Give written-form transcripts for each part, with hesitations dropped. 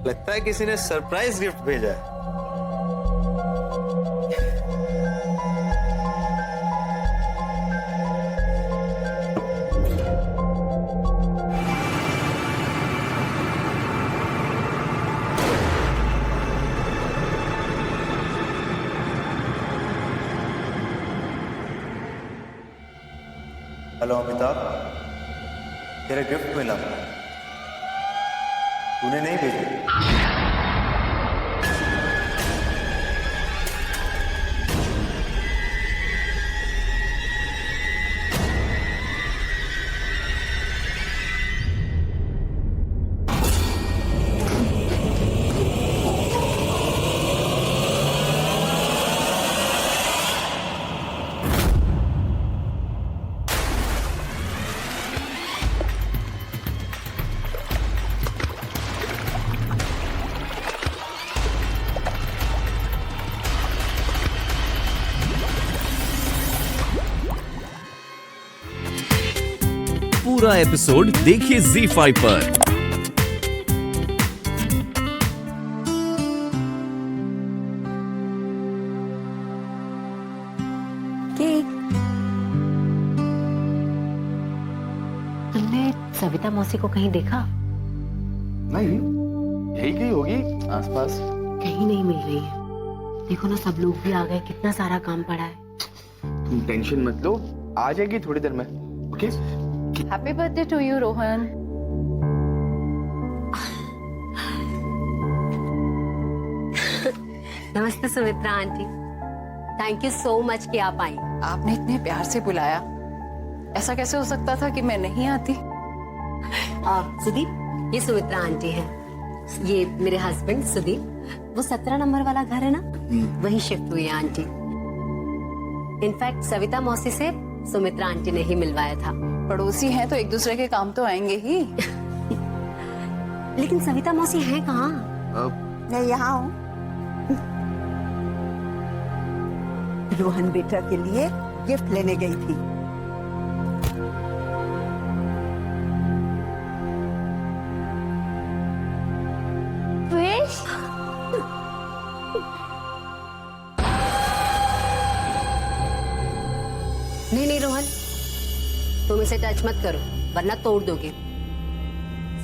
लगता है किसी ने सरप्राइज गिफ्ट भेजा है। हेलो अमिताभ, तेरा गिफ्ट मिला, तूने नहीं भेजा। पूरा एपिसोड देखिए ZEE5 पर। तुमने सविता मौसी को कहीं देखा? नहीं, यही कहीं होगी आसपास। कहीं नहीं मिल रही है। देखो ना, सब लोग भी आ गए, कितना सारा काम पड़ा है। तुम टेंशन मत लो, आ जाएगी थोड़ी देर में। Okay? Happy birthday to you Rohan. नमस्ते Sumitra aunty, thank you so much कि आप आई। आपने इतने प्यार से बुलाया, ऐसा कैसे हो सकता था कि मैं नहीं आती? सुदीप, ये सुमित्रा आंटी है, ये मेरे हस्बैंड सुदीप। वो 17 नंबर वाला घर है ना, वही शिफ्ट हुई है आंटी। इनफैक्ट सविता मौसी से सुमित्रा आंटी ने ही मिलवाया था। पड़ोसी हैं तो एक दूसरे के काम तो आएंगे ही। लेकिन सविता मौसी है कहाँ? मैं यहाँ हूँ। रोहन बेटा के लिए गिफ्ट लेने गई थी। नहीं नहीं रोहन, तुम इसे टच मत करो वरना तोड़ दोगे।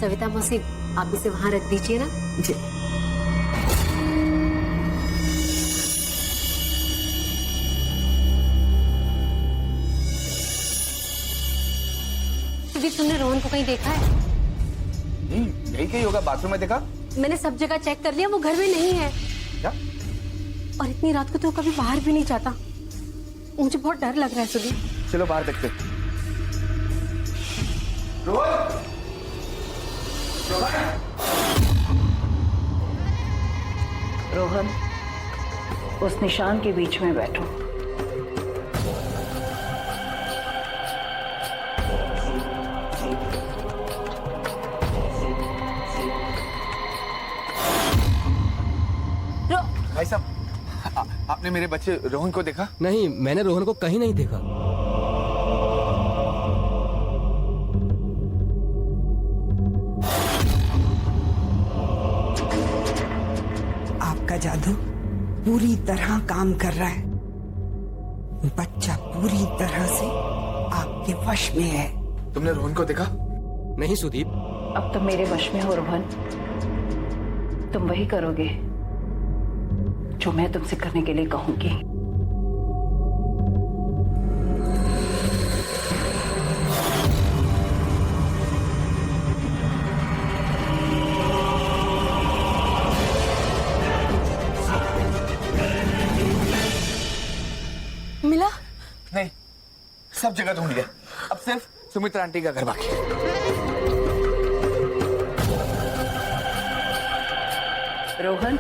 सविता मौसी, आप इसे वहां रख दीजिए ना। जी। तुमने रोहन को कहीं देखा है? नहीं, यही कहीं होगा, बाथरूम में देखा। मैंने सब जगह चेक कर लिया, वो घर में नहीं है। क्या? और इतनी रात को तो कभी बाहर भी नहीं जाता। मुझे बहुत डर लग रहा है सुदीप। चलो बाहर देखते। रोहन! रोहन, उस निशान के बीच में बैठो। भाई साहब, आपने मेरे बच्चे रोहन को देखा? नहीं, मैंने रोहन को कहीं नहीं देखा। आपका जादू पूरी तरह काम कर रहा है। बच्चा पूरी तरह से आपके वश में है। तुमने रोहन को देखा? नहीं सुदीप। अब तुम मेरे वश में हो रोहन। तुम वही करोगे जो मैं तुमसे करने के लिए कहूंगी। मिला? नहीं, सब जगह ढूंढ लिया, अब सिर्फ सुमित्रा आंटी का घर बाकी है। रोहन,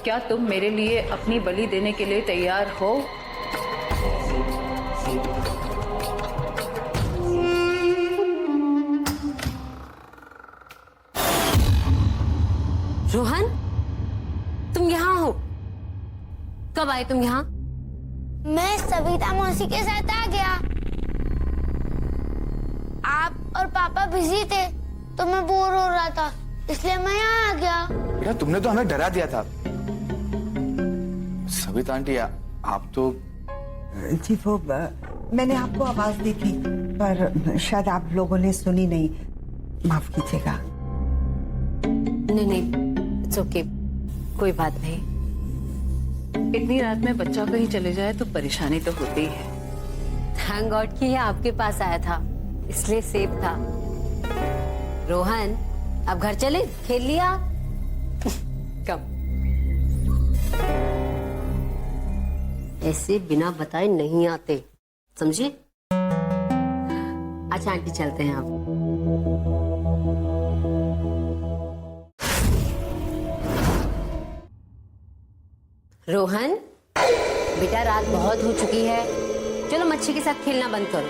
क्या तुम मेरे लिए अपनी बलि देने के लिए तैयार हो? रोहन, तुम यहाँ हो? कब आए तुम यहाँ? मैं सविता मौसी के साथ आ गया। आप और पापा बिजी थे तो मैं बोर हो रहा था, इसलिए मैं यहाँ आ गया। बेटा तुमने तो हमें डरा दिया था। सविता आंटी आप तो जी वो मैंने आपको आवाज दी थी पर शायद आप लोगों ने सुनी नहीं, माफ कीजिएगा। नहीं, इट्स ओके, कोई बात नहीं। इतनी रात में बच्चा कहीं चले जाए तो परेशानी तो होती ही है। थैंक गॉड कि ये आपके पास आया था, इसलिए सेफ था। रोहन, अब घर चले, खेल लिया। कब ऐसे बिना बताए नहीं आते, समझे? अच्छा आंटी चलते हैं आप। रोहन बेटा, रात बहुत हो चुकी है, चलो मच्छी के साथ खेलना बंद करो।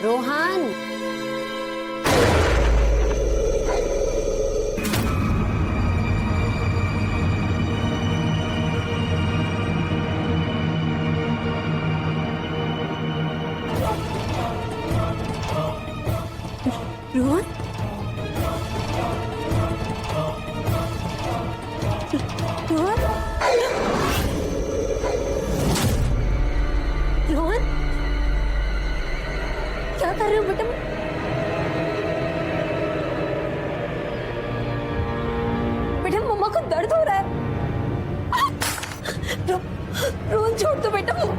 रोहन, रोहन, रोहन, रोहन, क्या कर रहे हो बेटा? बेटा मम्मा को दर्द हो रहा है। रोहन छोड़ दो बेटा। रोहन,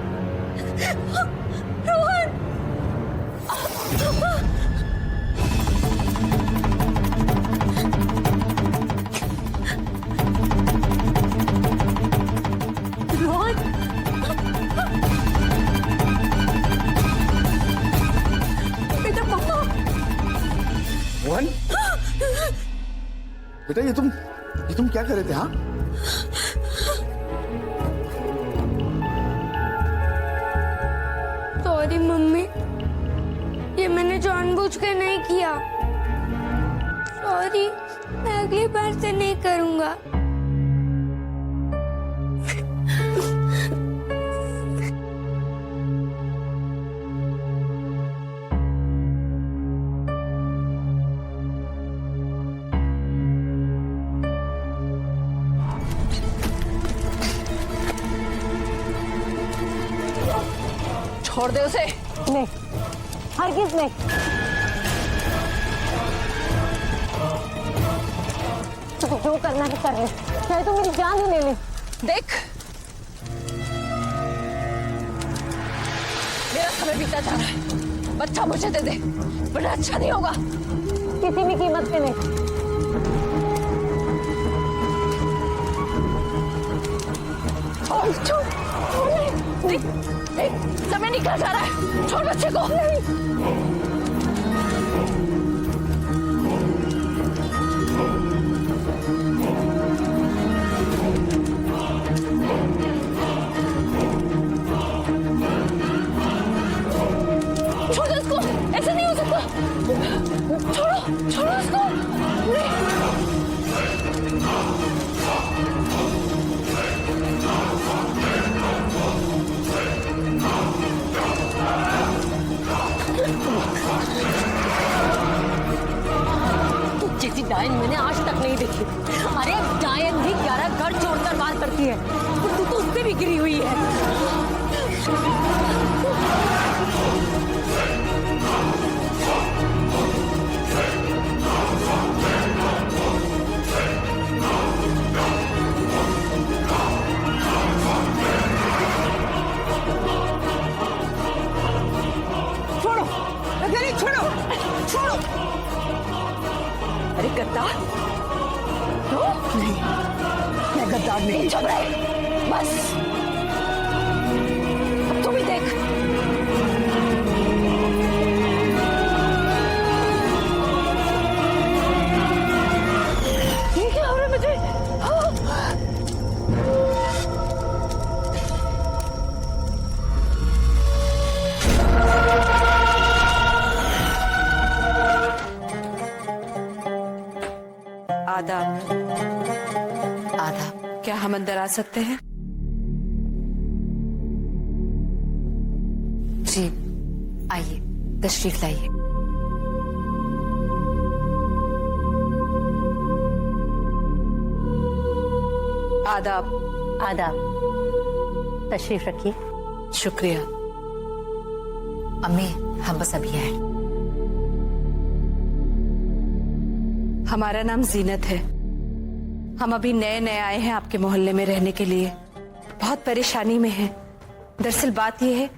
रोहन, बेटा मम्मा। मोहन, बेटा ये तुम क्या कर रहे थे? हाँ सॉरी मम्मी, ये मैंने जानबूझ कर नहीं किया। सॉरी, मैं अगली बार से नहीं करूंगा। छोड़ दे उसे। नहीं, हरगिज नहीं। तो जो करना है कर ले, चाहे तो मेरी जान ही ले ले। देख, मेरा समय बीता जा रहा है, बच्चा मुझे दे दे, वरना अच्छा नहीं होगा। किसी भी कीमत पे नहीं। छोड़, देख, देख, समय निकल जा रहा है, छोड़ बच्चे को। छोड़ दो उसको, ऐसा नहीं हो सकता। छोड़ो, छोड़ो उसको। जैसी डायन मैंने आज तक नहीं देखी। अरे डायन भी 11 घर छोड़कर वार करती है, तू तो उससे भी गिरी हुई है। छोड़ो, अरे छोड़ो, छोड़ो। अरे गद्दार, तो नहीं, मैं गद्दार नहीं। चुप रहे, बस। अब तुम ही देख। ये क्या हो रहा है मुझे? आदाब। आदाब। क्या हम अंदर आ सकते हैं? जी आइए, तशरीफ लाइए। आदाब। आदाब, तशरीफ रखिए। शुक्रिया। अम्मी, हम बस अभी आए। हमारा नाम जीनत है। हम अभी नए नए आए हैं आपके मोहल्ले में रहने के लिए। बहुत परेशानी में हैं। दरअसल बात यह है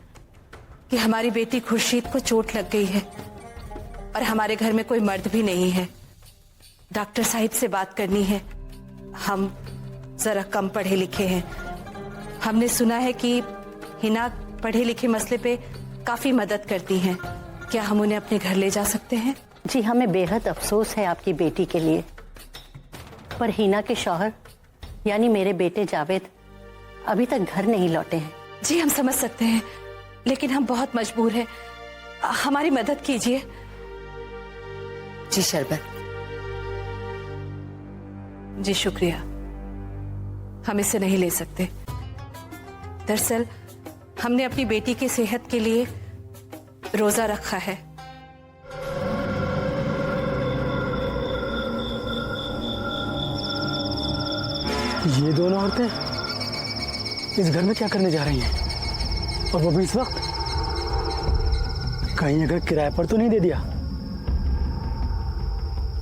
कि हमारी बेटी खुर्शीद को चोट लग गई है और हमारे घर में कोई मर्द भी नहीं है। डॉक्टर साहिब से बात करनी है। हम जरा कम पढ़े लिखे हैं। हमने सुना है कि हिना पढ़े लिखे मसले पे काफी मदद करती हैं। क्या हम उन्हें अपने घर ले जा सकते हैं? जी, हमें बेहद अफसोस है आपकी बेटी के लिए, पर हिना के शौहर यानी मेरे बेटे जावेद अभी तक घर नहीं लौटे हैं। जी हम समझ सकते हैं, लेकिन हम बहुत मजबूर हैं। हमारी मदद कीजिए। जी शरबत। जी शुक्रिया, हम इसे नहीं ले सकते। दरअसल हमने अपनी बेटी की सेहत के लिए रोजा रखा है। ये दोनों औरतें इस घर में क्या करने जा रही हैं? और वो भी इस वक्त? कहीं अगर किराए पर तो नहीं दे दिया?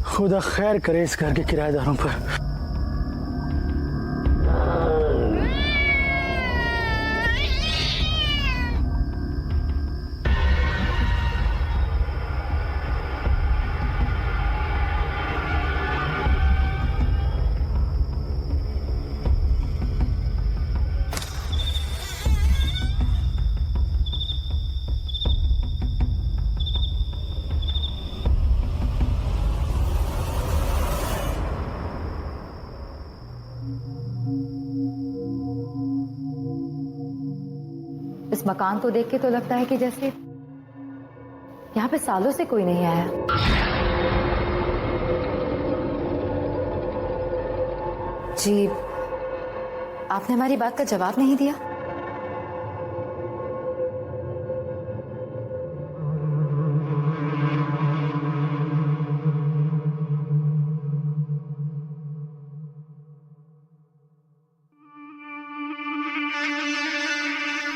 खुदा खैर करे इस घर के किराएदारों पर। इस मकान को देख के तो लगता है कि जैसे यहाँ पे सालों से कोई नहीं आया। जी, आपने हमारी बात का जवाब नहीं दिया।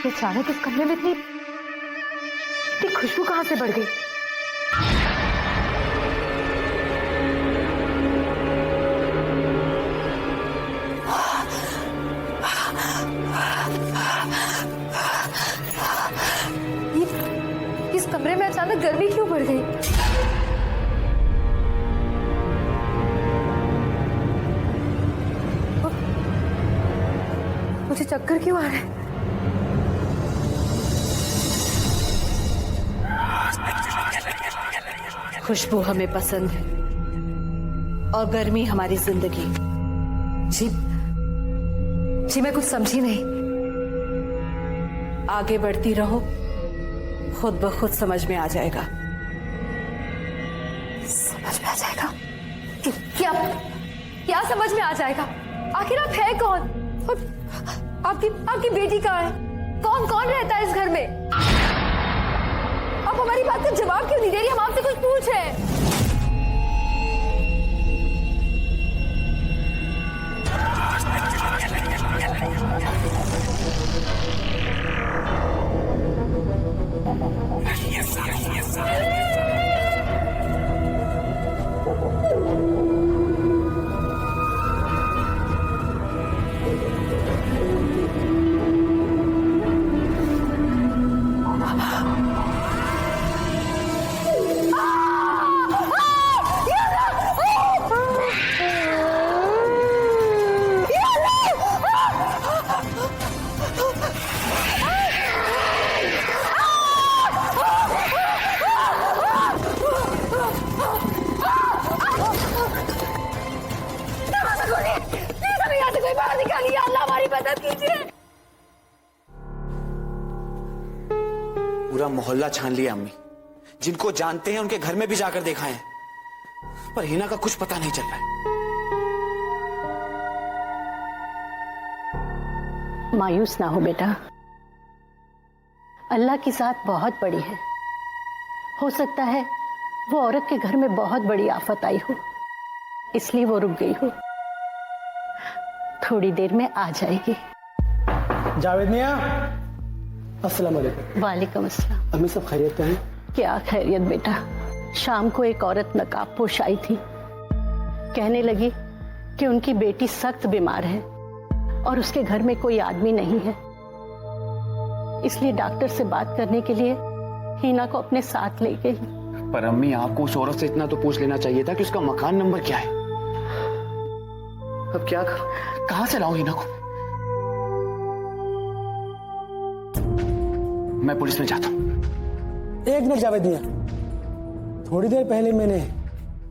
अचानक इस कमरे में इतनी खुशबू कहां से बढ़ गई? इस कमरे में अचानक गर्मी क्यों बढ़ गई? मुझे चक्कर क्यों आ रहे हैं? खुशबू हमें पसंद है और गर्मी हमारी जिंदगी। जी मैं कुछ समझी नहीं। आगे बढ़ती रहो, खुद ब खुद समझ में आ जाएगा। समझ में आ जाएगा? क्या क्या समझ में आ जाएगा? आखिर आप है कौन? और आपकी बेटी कहाँ है? कौन कौन रहता है इस घर में? आप हमारी बात का जवाब क्यों नहीं दे रही? हम आपसे कुछ पूछ रहे हैं। पूरा मोहल्ला छान लिया अम्मी। जिनको जानते हैं उनके घर में भी जाकर देखा है, पर हिना का कुछ पता नहीं चल रहा है। मायूस ना हो बेटा, अल्लाह की ज़ात बहुत बड़ी है। हो सकता है वो औरत के घर में बहुत बड़ी आफत आई हो, इसलिए वो रुक गई हो। थोड़ी देर में आ जाएगी। जावेद मियाँ, अस्सलाम वालेकुम। वालेकुम अस्सलाम। अम्मी सब खैरियत हैं? क्या खैरियत बेटा, शाम को एक औरत नकाब पोश आई थी, कहने लगी कि उनकी बेटी सख्त बीमार है और उसके घर में कोई आदमी नहीं है, इसलिए डॉक्टर से बात करने के लिए हिना को अपने साथ ले गई। पर अम्मी, आपको उस औरत से इतना तो पूछ लेना चाहिए था कि उसका मकान नंबर क्या है। अब क्या करूं, कहां से लाऊं हिना को? मैं पुलिस में जाता हूं। एक मिनट जावेद मियाँ, थोड़ी देर पहले मैंने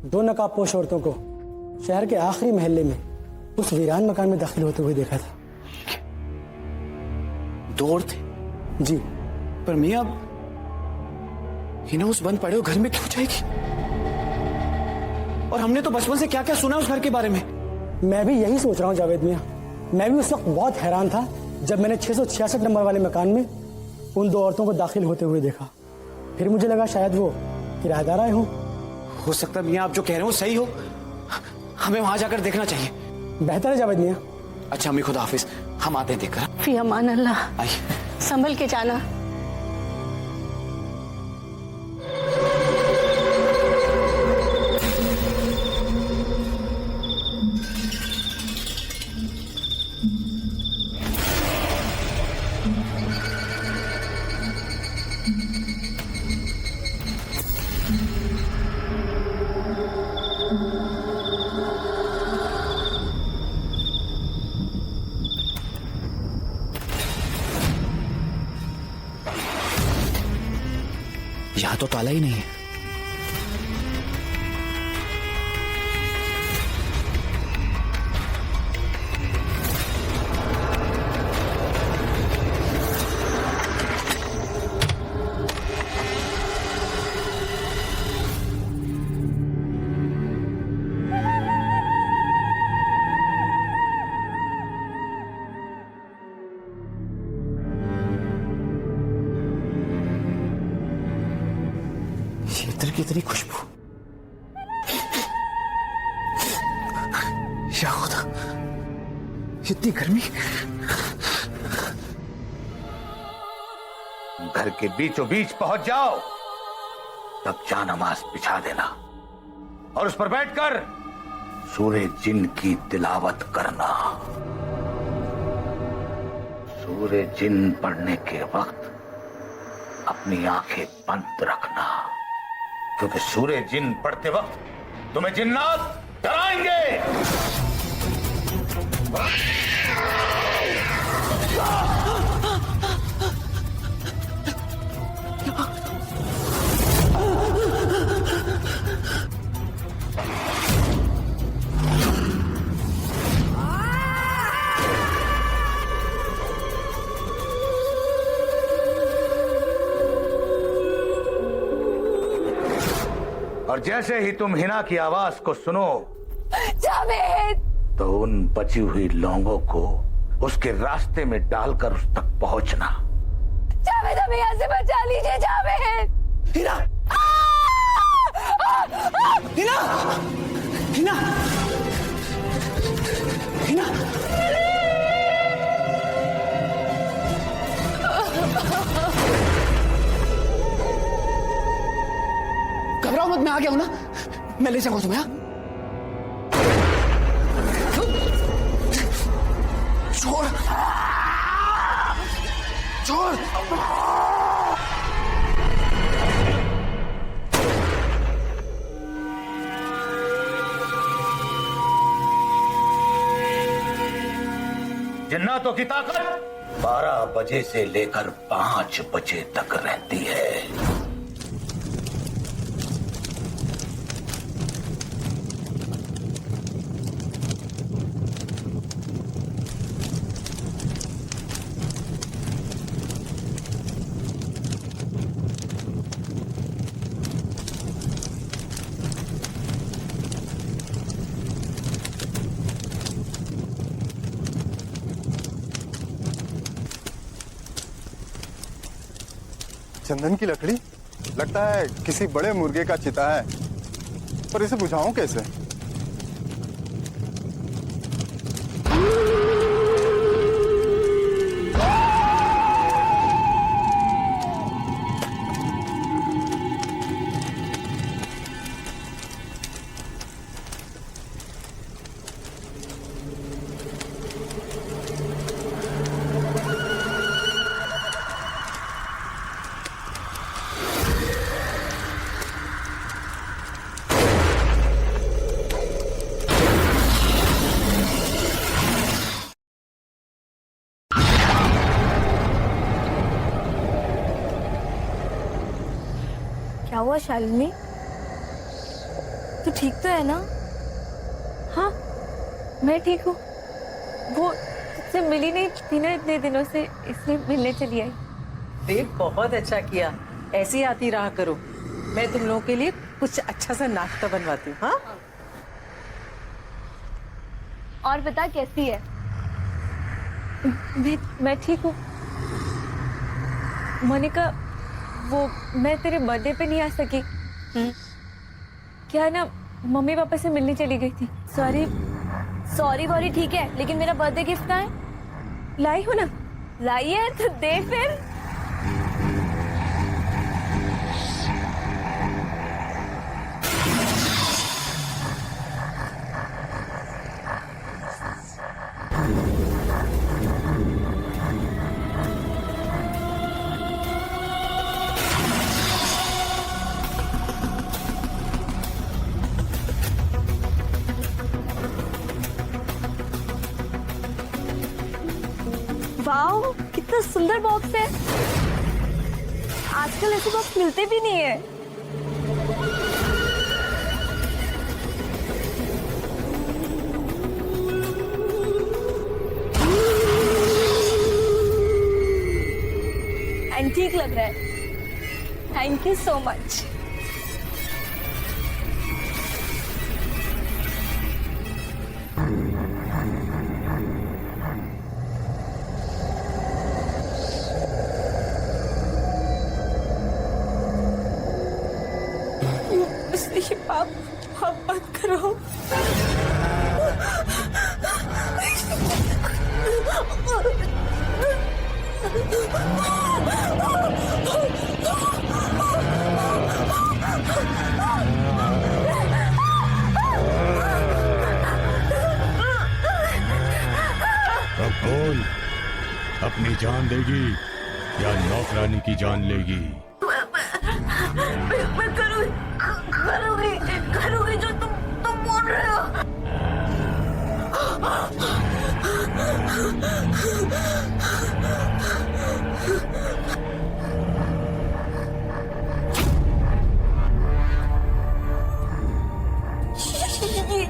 2 नकाबपोश औरतों को शहर के आखिरी मोहल्ले में उस वीरान मकान में दाखिल होते हुए देखा था। 2 औरतें? जी। पर मियाँ, हिना उस बंद पड़े हुए घर में क्यों जाएगी? और हमने तो बचपन से क्या क्या सुना उस घर के बारे में। मैं भी यही सोच रहा हूँ जावेद मियाँ, मैं भी उस वक्त बहुत हैरान था जब मैंने 666 नंबर वाले मकान में उन 2 औरतों को दाखिल होते हुए देखा। फिर मुझे लगा शायद वो किराएदार आए हों। हो सकता है मियाँ आप जो कह रहे हो सही हो, हमें वहां जाकर देखना चाहिए। बेहतर है जावेद मियाँ। अच्छा अम्मी, खुदा हाफिज, हम आते हैं देखकर। फी अमान अल्लाह, आइए। संभल के जाना। यहाँ तो ताला ही नहीं है। इधर की इतनी खुशबू, या खुदा, इतनी गर्मी। घर के बीचों बीच पहुंच जाओ, तब जा नमाज बिछा देना और उस पर बैठकर सूरे जिन की तिलावत करना। सूरे जिन पढ़ने के वक्त अपनी आंखें बंद रखना, क्योंकि सूरे जिन पढ़ते वक्त तुम्हें जिन्नात डराएंगे। और जैसे ही तुम हिना की आवाज को सुनो, जावेद, तो उन बची हुई लोगों को उसके रास्ते में डालकर उस तक पहुंचना। जावेद, हमें यहाँ से बचा लीजिए। जावेद, हिना, हिना, हिना, हिना, घबराओ मत, मैं आ गया हूं ना, मैं ले जाऊंगा तुम्हें। छोड़, छोड़। जिन्नातों की ताकत 12 बजे से लेकर 5 बजे तक रहती है। चंदन की लकड़ी, लगता है किसी बड़े मुर्गे का चिता है, पर इसे बुझाऊं कैसे? हुआ शालिनी? तू ठीक तो है ना? हाँ, मैं ठीक हूँ। वो तुझसे मिली नहीं थी ना इतने दिनों से, इसलिए मिलने चली आई। देख, बहुत अच्छा किया। ऐसी आती रहा करो। मैं तुम लोगों के लिए कुछ अच्छा सा नाश्ता बनवाती हूँ। हाँ, और बता कैसी है? मैं ठीक हूँ। मोनिका, वो मैं तेरे बर्थडे पे नहीं आ सकी। क्या है ना, मम्मी पापा से मिलने चली गई थी। सॉरी वॉरी ठीक है, लेकिन मेरा बर्थडे गिफ्ट कहाँ है? लाई हूँ ना। लाई है तो दे फिर। वाओ, कितना सुंदर बॉक्स है। आजकल ऐसे बॉक्स मिलते भी नहीं है। एंटीक लग रहा है। Thank you so much. पाप मत करो। अब बोल, अपनी जान देगी या नौकरानी की जान लेगी? मैं करूंगी जो तुम बोल रहे हो।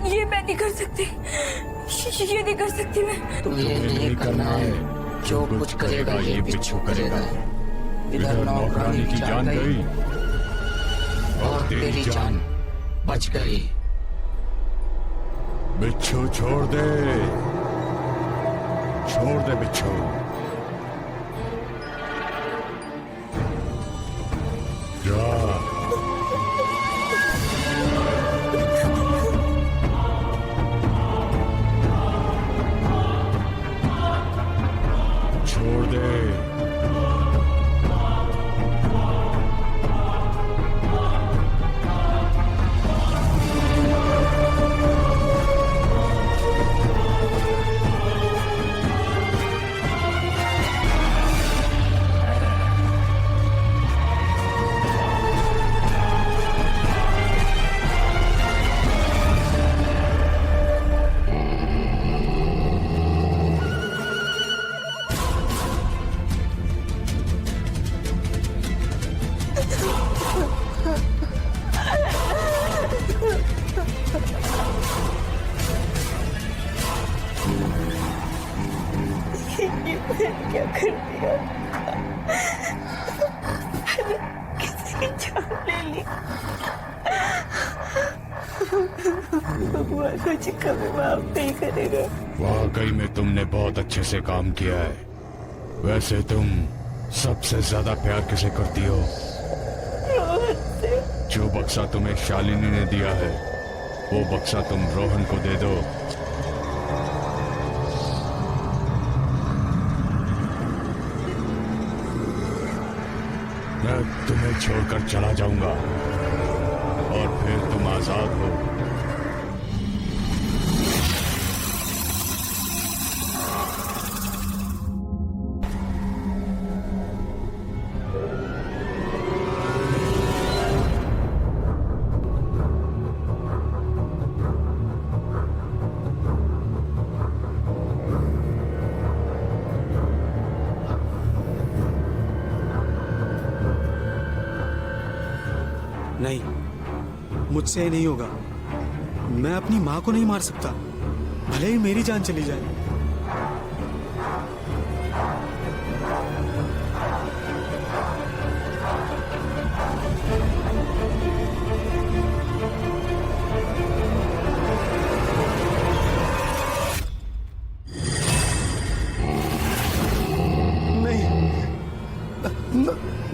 ये मैं नहीं कर सकती। ये नहीं कर सकती मैं। तुम्हें नहीं करना है। जो कुछ करेगा ये बिच्छू करेगा। इधर नौकरानी की जान गई और तेरी जान बच गई। बिच्छू छोड़ दे, छोड़ दे बिच्छू। जा। छोड़ दे। क्या कर दिया? किसी की जान ले ली। भगवान मुझे कभी माफ नहीं करेगा। वाकई में तुमने बहुत अच्छे से काम किया है। वैसे तुम सबसे ज्यादा प्यार किसे करती हो? रोहन से। जो बक्सा तुम्हें शालिनी ने दिया है, वो बक्सा तुम रोहन को दे दो। मैं तुम्हें छोड़कर चला जाऊंगा और फिर तुम आजाद हो। नहीं, मुझसे ये नहीं होगा। मैं अपनी माँ को नहीं मार सकता, भले ही मेरी जान चली जाए।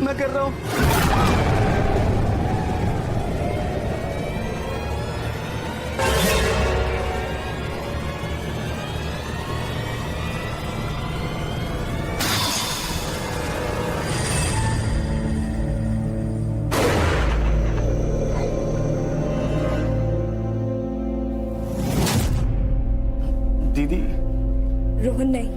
मैं कर रहा हूं। दीदी, रोहन नहीं,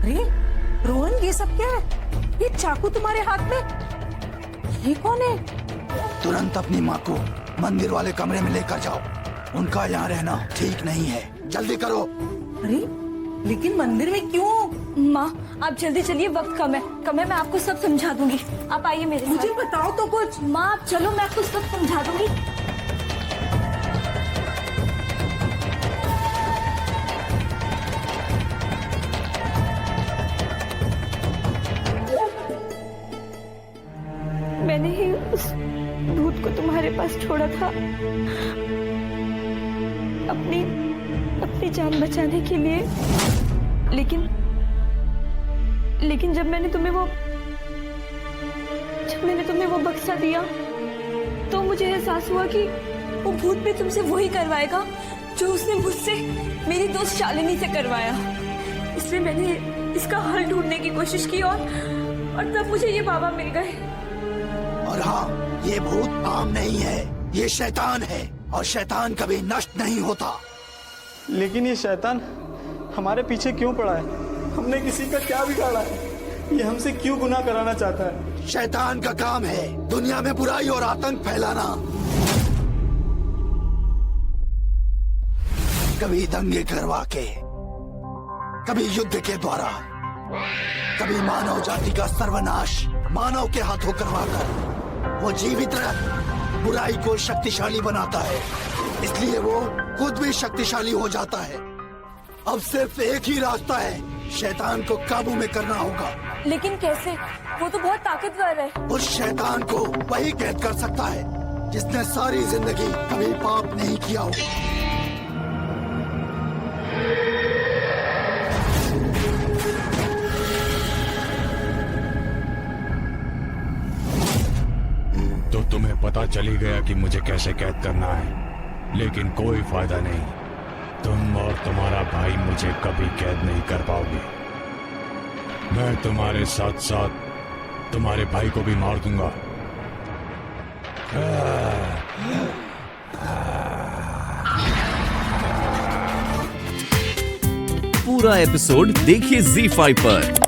अरे रोहन, ये सब क्या है? ये चाकू तुम्हारे हाथ में, ये कौन है? तुरंत अपनी माँ को मंदिर वाले कमरे में लेकर जाओ। उनका यहाँ रहना ठीक नहीं है, जल्दी करो। अरे लेकिन मंदिर में क्यों? माँ आप जल्दी चलिए, वक्त कम है, मैं आपको सब समझा दूंगी। आप आइए मेरे साथ। मुझे बताओ तो कुछ। माँ आप चलो, मैं आपको सब समझा दूंगी। मैंने ही उस भूत को तुम्हारे पास छोड़ा था, अपनी जान बचाने के लिए। लेकिन जब मैंने तुम्हें वो बक्सा दिया तो मुझे एहसास हुआ कि वो भूत भी तुमसे वही करवाएगा जो उसने मुझसे मेरी दोस्त शालिनी से करवाया। इसलिए मैंने इसका हल ढूंढने की कोशिश की और तब मुझे ये बाबा मिल गए। और हाँ, ये भूत आम नहीं है, ये शैतान है, और शैतान कभी नष्ट नहीं होता। लेकिन ये शैतान हमारे पीछे क्यों पड़ा है? हमने किसी का क्या बिगाड़ा है? ये हमसे क्यों गुनाह कराना चाहता है? शैतान का काम है दुनिया में बुराई और आतंक फैलाना। कभी दंगे करवा के, कभी युद्ध के द्वारा, कभी मानव जाति का सर्वनाश मानव के हाथों करवाकर वो जीवित रह बुराई को शक्तिशाली बनाता है। इसलिए वो खुद भी शक्तिशाली हो जाता है। अब सिर्फ एक ही रास्ता है, शैतान को काबू में करना होगा। लेकिन कैसे? वो तो बहुत ताकतवर है। उस शैतान को वही कैद कर सकता है जिसने सारी जिंदगी कभी पाप नहीं किया हो। तो तुम्हें पता चली गया कि मुझे कैसे कैद करना है, लेकिन कोई फायदा नहीं। तुम और तुम्हारा भाई मुझे कभी कैद नहीं कर पाओगे। मैं तुम्हारे साथ साथ तुम्हारे भाई को भी मार दूंगा। पूरा एपिसोड देखिए ZEE5 पर।